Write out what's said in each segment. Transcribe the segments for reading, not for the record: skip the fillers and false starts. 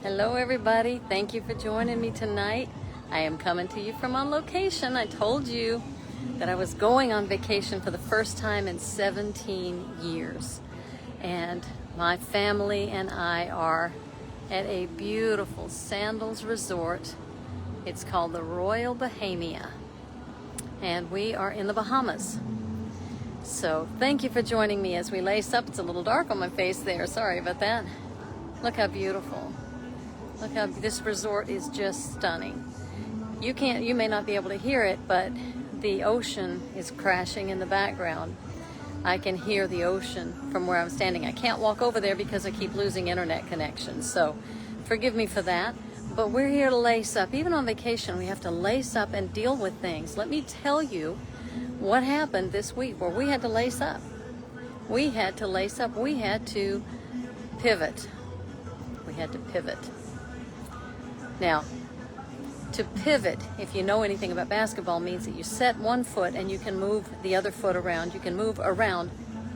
Hello everybody, thank you for joining me tonight. I am coming to you from on location. I told you that I was going on vacation for the first time in 17 years. And my family and I are at a beautiful sandals resort. It's called the Royal Bahamia. And we are in the Bahamas. So thank you for joining me as we lace up. It's a little dark on my face there, sorry about that. Look how beautiful. Look how this resort is just stunning. You may not be able to hear it, but the ocean is crashing in the background. I can hear the ocean from where I'm standing. I can't walk over there because I keep losing internet connections, so forgive me for that. But we're here to lace up. Even on vacation, we have to lace up and deal with things. Let me tell you what happened this week where we had to lace up. We had to lace up. We had to pivot. We had to pivot. Now, to pivot, if you know anything about basketball, means that you set one foot and you can move the other foot around. You can move around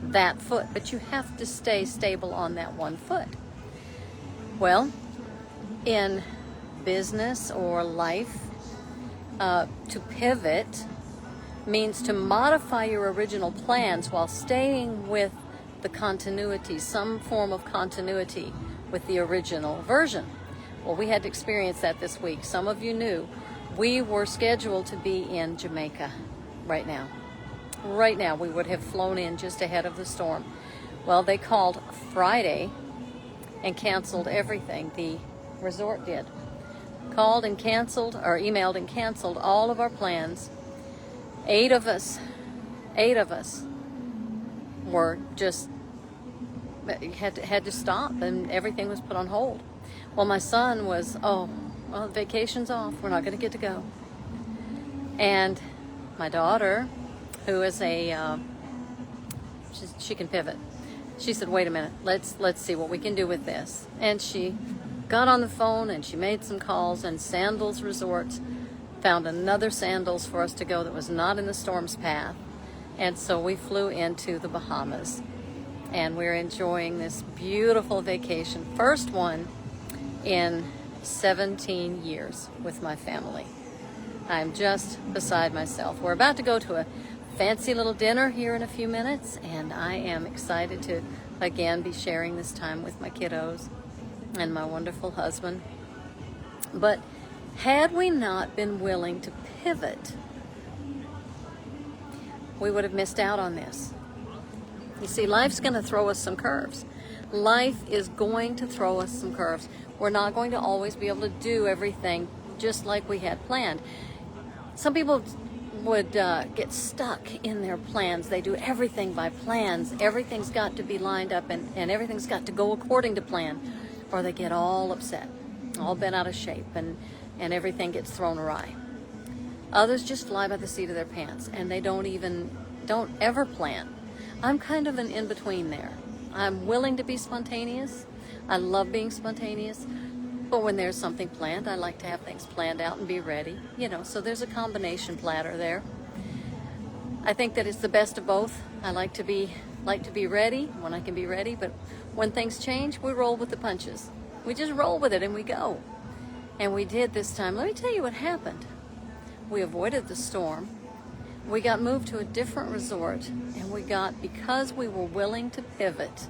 that foot, but you have to stay stable on that one foot. Well, in business or life, to pivot means to modify your original plans while staying with the continuity, some form of continuity with the original version. Well, we had to experience that this week. Some of you knew we were scheduled to be in Jamaica right now. Right now, we would have flown in just ahead of the storm. Well, they called Friday and canceled everything. The resort did. Called and canceled, or emailed and canceled all of our plans. Eight of us were just, had to stop, and everything was put on hold. Well, my son was, vacation's off. We're not going to get to go. And my daughter, who is she can pivot. She said, wait a minute, let's see what we can do with this. And she got on the phone and she made some calls, and Sandals Resorts found another Sandals for us to go that was not in the storm's path. And so we flew into the Bahamas. And we're enjoying this beautiful vacation. First one in 17 years with my family. I'm just beside myself. We're about to go to a fancy little dinner here in a few minutes, and I am excited to again be sharing this time with my kiddos and my wonderful husband. But had we not been willing to pivot, we would have missed out on this. You see, life's going to throw us some curves. Life is going to throw us some curves. We're not going to always be able to do everything just like we had planned. Some people would get stuck in their plans. They do everything by plans. Everything's got to be lined up and everything's got to go according to plan, or they get all upset, all bent out of shape, and everything gets thrown awry. Others just fly by the seat of their pants, and they don't ever plan. I'm kind of an in-between there. I'm willing to be spontaneous. I love being spontaneous. But when there's something planned, I like to have things planned out and be ready. So there's a combination platter there. I think that it's the best of both. I like to be ready when I can be ready, but when things change, we roll with the punches. We just roll with it and we go. And we did this time. Let me tell you what happened. We avoided the storm. We got moved to a different resort, and because we were willing to pivot,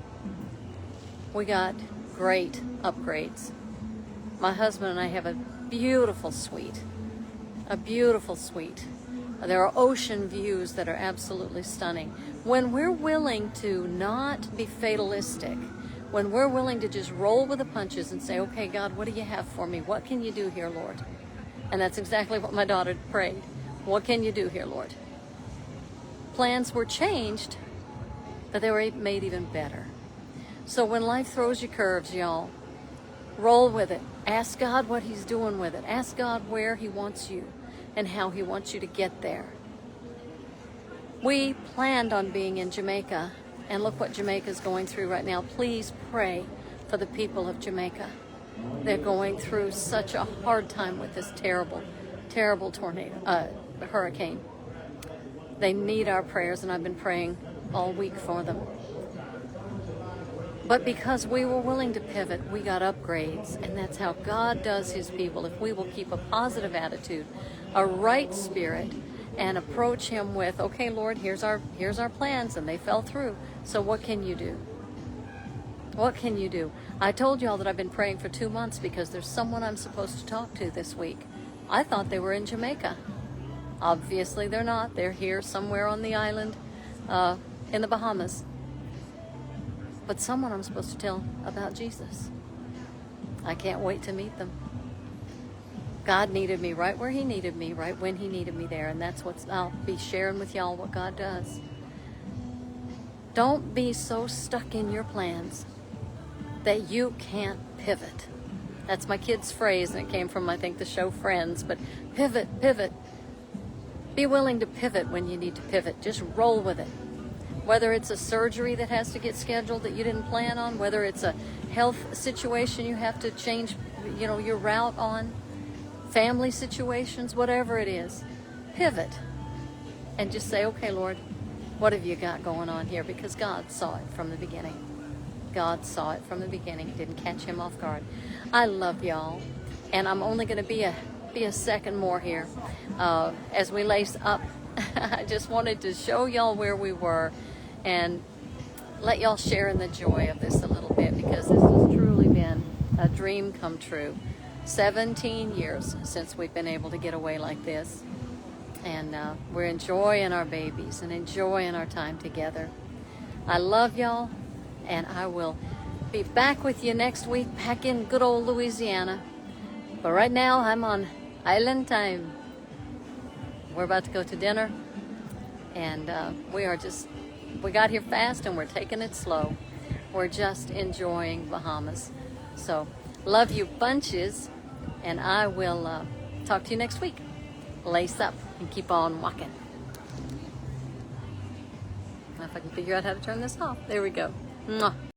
we got great upgrades. My husband and I have a beautiful suite. There are ocean views that are absolutely stunning. When we're willing to not be fatalistic, when we're willing to just roll with the punches and say, okay, God, what do you have for me? What can you do here, Lord? And that's exactly what my daughter prayed. What can you do here, Lord? Plans were changed, but they were made even better. So when life throws you curves, y'all, roll with it. Ask God what He's doing with it. Ask God where He wants you and how He wants you to get there. We planned on being in Jamaica, and look what Jamaica's going through right now. Please pray for the people of Jamaica. They're going through such a hard time with this terrible, terrible hurricane. They need our prayers, and I've been praying all week for them. But because we were willing to pivot, we got upgrades. And that's how God does his people. If we will keep a positive attitude, a right spirit, and approach him with, okay, Lord, here's our plans, and they fell through. So what can you do? What can you do? I told y'all that I've been praying for 2 months because there's someone I'm supposed to talk to this week. I thought they were in Jamaica. Obviously they're not. They're here somewhere on the island in the Bahamas. But someone I'm supposed to tell about Jesus. I can't wait to meet them. God needed me right where he needed me, right when he needed me there. And that's what I'll be sharing with y'all, what God does. Don't be so stuck in your plans that you can't pivot. That's my kid's phrase, and it came from, I think, the show Friends. But pivot, pivot. Be willing to pivot when you need to pivot. Just roll with it. Whether it's a surgery that has to get scheduled that you didn't plan on, whether it's a health situation you have to change, your route on, family situations, whatever it is, pivot and just say, okay, Lord, what have you got going on here? Because God saw it from the beginning. God saw it from the beginning. It didn't catch him off guard. I love y'all, and I'm only going to be a second more here as we lace up. I just wanted to show y'all where we were and let y'all share in the joy of this a little bit, because this has truly been a dream come true. 17 years since we've been able to get away like this, and we're enjoying our babies and enjoying our time together. I love y'all, and I will be back with you next week back in good old Louisiana. But right now I'm on island time. We're about to go to dinner, and we got here fast and we're taking it slow. We're just enjoying Bahamas. So love you bunches, and I will talk to you next week. Lace up and keep on walking. If I can figure out how to turn this off. There we go. Mwah.